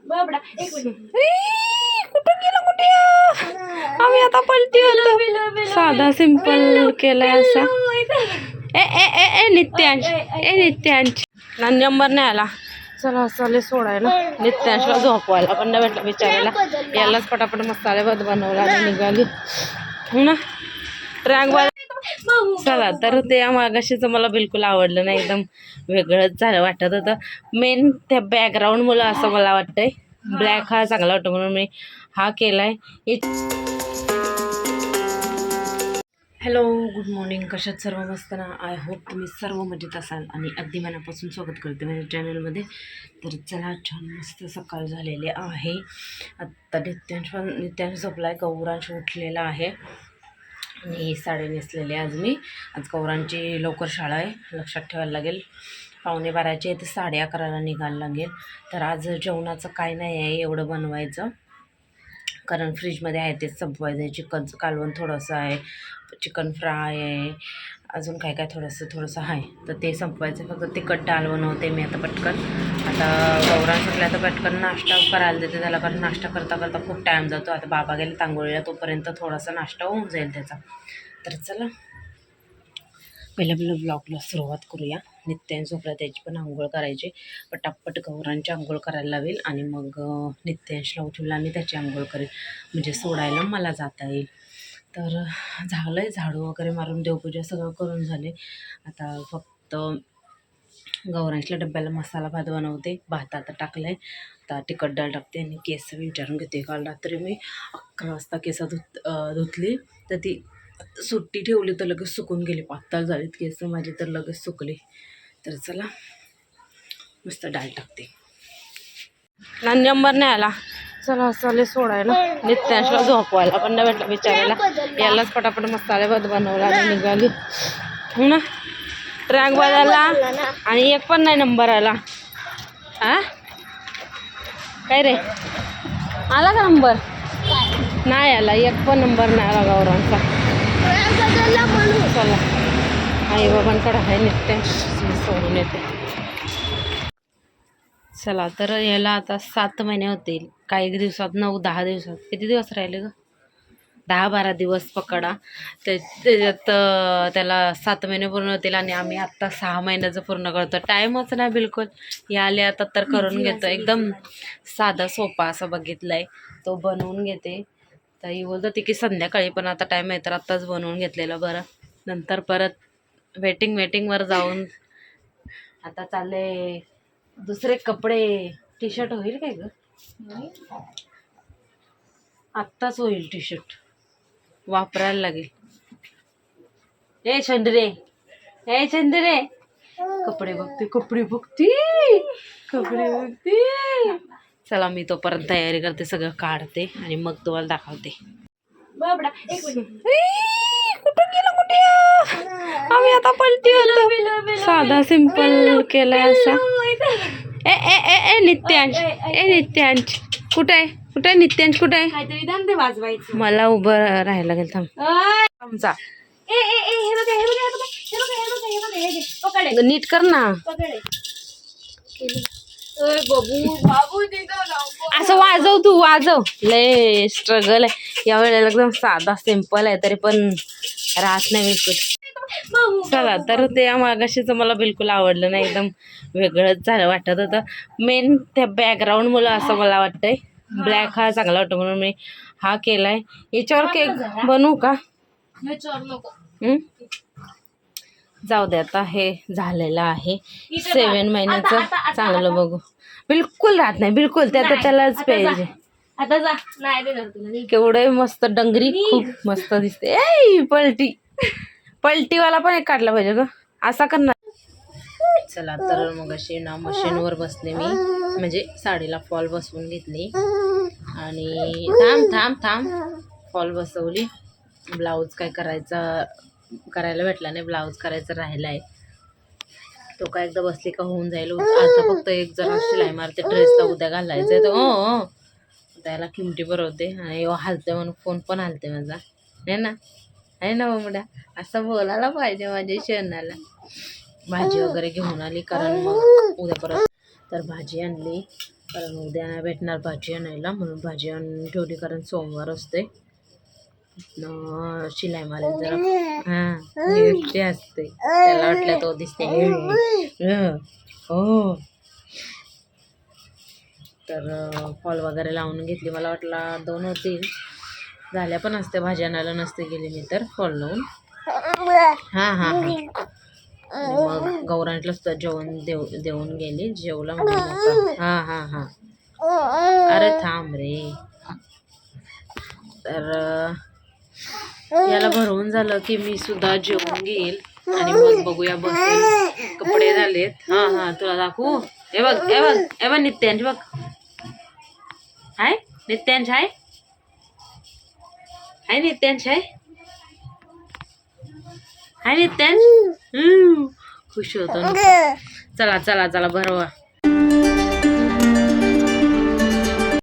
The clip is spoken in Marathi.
कुठं गेलं कुठे आम्ही आता पलटी होतो साधा सिंपल केलाय असा ए ए ए ए नित्यांश नित्यांश नंबर नाही आला चला चालेल सोडायला नित्यांशला झोपवायला पण नाही भेटलं बिचारायला यालाच पटापट मसाले भात बनवला आणि निघाली हो ना ट्रॅक चला तर ते मागाशीचं मला बिलकुल आवडलं नाही एकदम वेगळंच झालं वाटत होतं मेन त्या बॅकग्राऊंडमुळं असं मला वाटतंय ब्लॅक हा चांगला वाटतो म्हणून मी हा केलाय हॅलो गुड मॉर्निंग कशात सर्व मस्त ना आय होप तुम्ही सर्व मजेत असाल आणि अगदी मनापासून स्वागत करते माझ्या चॅनलमध्ये तर चला छान मस्त सकाळ झालेली आहे आत्ता नित्यांश झोपला आहे गौरांश उठलेला आहे आणि साडी नेसलेली आज मी आज गौरांची लवकर शाळा आहे लक्षात ठेवायला लागेल 11:15 ते 11:30 निघायला लागेल तर आज जेवणाचं काय नाही आहे एवढं बनवायचं कारण फ्रीजमध्ये आहे तेच संपवायचं आहे चिकनचं कालवण थोडंसं आहे चिकन फ्राय आहे अजून काय काय थोडंसं आहे तर ते संपवायचं फक्त तिखट डाळ बनवते मी आता पटकन आता गौरांश सुटल्या तर पटकन नाश्ता करायला देते त्याला कारण नाश्ता करता करता खूप टाईम जातो आता बाबा गेले तांगोळीला तोपर्यंत थोडासा नाश्ता होऊन जाईल त्याचा तर चला पहिल्या ब्लॉगला सुरुवात करूया नित्यांश झोपला त्याची पण आंघोळ करायची पटापट गौरांची आंघोळ करायला लावेल आणि मग नित्यांशला उठवला आणि त्याची आंघोळ करेल म्हणजे सोडायला मला जाता येईल तर झालं आहे झाडू वगैरे मारून देवपूजा सगळं करून झाले आता फक्त गौरांशला डब्याला मसाला भात बनवते भात आता टाकला आहे आता तिखट डाळ टाकते आणि केस विचारून घेते काल रात्री मी 11 वाजता केस धुतली तर ती सुट्टी ठेवली तर लगेच सुकून गेली पातळ झालीत केस माझी तर लगेच सुकली तर चला मस्त डाळ टाकते नंबर नाही आला चला चालेल सोडायला नित्यांशला झोपवायला पण नाही भेटलं बिचारायला यालाच पटापट मसाले भात बनवला आणि निघाली हो ना ट्रॅक बदलला आणि एक पण नाही नंबर आला हा काय रे आला का नंबर नाही आला एक पण नंबर नाही आला गौरांचा चला आई बाबांकडे आहे नित्यांश सोडून येते चला तर याला आता 7 महिने होतील काही दिवसात 9-10 दिवसात किती दिवस राहिले ग 10-12 दिवस पकडा त्याच्यात त्याला 7 महिने पूर्ण होतील आणि आम्ही आत्ता 6 महिन्याचं पूर्ण करतो टाईमच नाही बिलकुल याले आता तर करून घेतो एकदम साधा सोपा असं बघितलं आहे तो बनवून घेते ताई बोलत होती की संध्याकाळी पण आता टाईम आहे तर आत्ताच बनवून घेतलेलं बरं नंतर परत वेटिंगवर जाऊन आता चालले दुसरे कपडे टी शर्ट होईल काय ग आत्ताच होईल टी शर्ट वापरायला लागेल ए चंद्रे कपडे बघते चला मी तोपर्यंत तयारी करते सगळं काढते आणि मग तुम्हाला दाखवते कुठं गेलं कुठे आम्ही आता पलटी होतो साधा सिंपल केलाय असा ए ए ए ए नित्यांश कुठे आहे नित्यांश कुठे आहे मला उभं राहायला लागेल थांबचा नीट कर ना असं वाजव तू लय स्ट्रगल आहे या वेळेला एकदम साधा सिंपल आहे तरी पण राहत नाही बिलकुल चला तर ते मागाशीचं मला बिलकुल आवडलं नाही एकदम वेगळंच झालं वाटत होतं मेन त्या बॅकग्राऊंडमुळं असं मला वाटतंय ब्लॅक हा चांगला वाटतो म्हणून मी हा केलाय याच्यावर केक बनवू का जाऊ दे आता हे झालेलं आहे 7 महिन्याचं चांगलं बघू बिलकुल राहत नाही बिलकुल त्यालाच पाहिजे आता जा नाही देणार तुला केवढे मस्त डंगरी खूप मस्त दिसते ए पलटीवाला पण एक काढला पाहिजे ग असा करणार चला तर मग अशी ना मशीनवर बसले मी म्हणजे साडीला फॉल बसवून घेतली आणि थांब फॉल बसवली ब्लाऊज काय करायला भेटला नाही ब्लाऊज करायचं राहिला आहे तो काय एकदा बसली का होऊन जाईल आता फक्त एक जरा शिलाई मारते ड्रेसला उद्या घालायचं आहे तर त्याला किमटी भरवते आणि हलते म्हणून फोन पण हलते माझा आहे ना बाबड्या असं बोलायला पाहिजे माझ्या शेणाला भाजी वगैरे घेऊन आली कारण मग उद्या परत तर भाजी आणली, कारण उद्या नाही भेटणार भाजी आणायला, म्हणून भाजी आणून ठेवली, कारण सोमवार असते. शिलाई मारेल जरा. हां एकटी असते, त्याला वाटलं तो दिसते. हो तर फॉल वगैरे लावून घेतली. मला वाटलं 2 होतील, झाल्या पण असते. भाजी आणायला नसते गेली मी तर फॉल लावून. हां हां हां आणि मग गौरांटला सुद्धा जेवण देऊन गेली. जेवला म्हणजे हां हां हां अरे थांब रे. तर याला भरवून झालं की मी सुद्धा जेवून घेईल आणि मग बघूया बसेल. कपडे झालेत. हां हां तुला दाखवू. हे बघ हे बघ हे बघ नित्यांश बघ. हाय नित्यांश हाय हाय नित्यांश हाय हाय नित्यांश. खुश होतो. चला चला चला भरवा.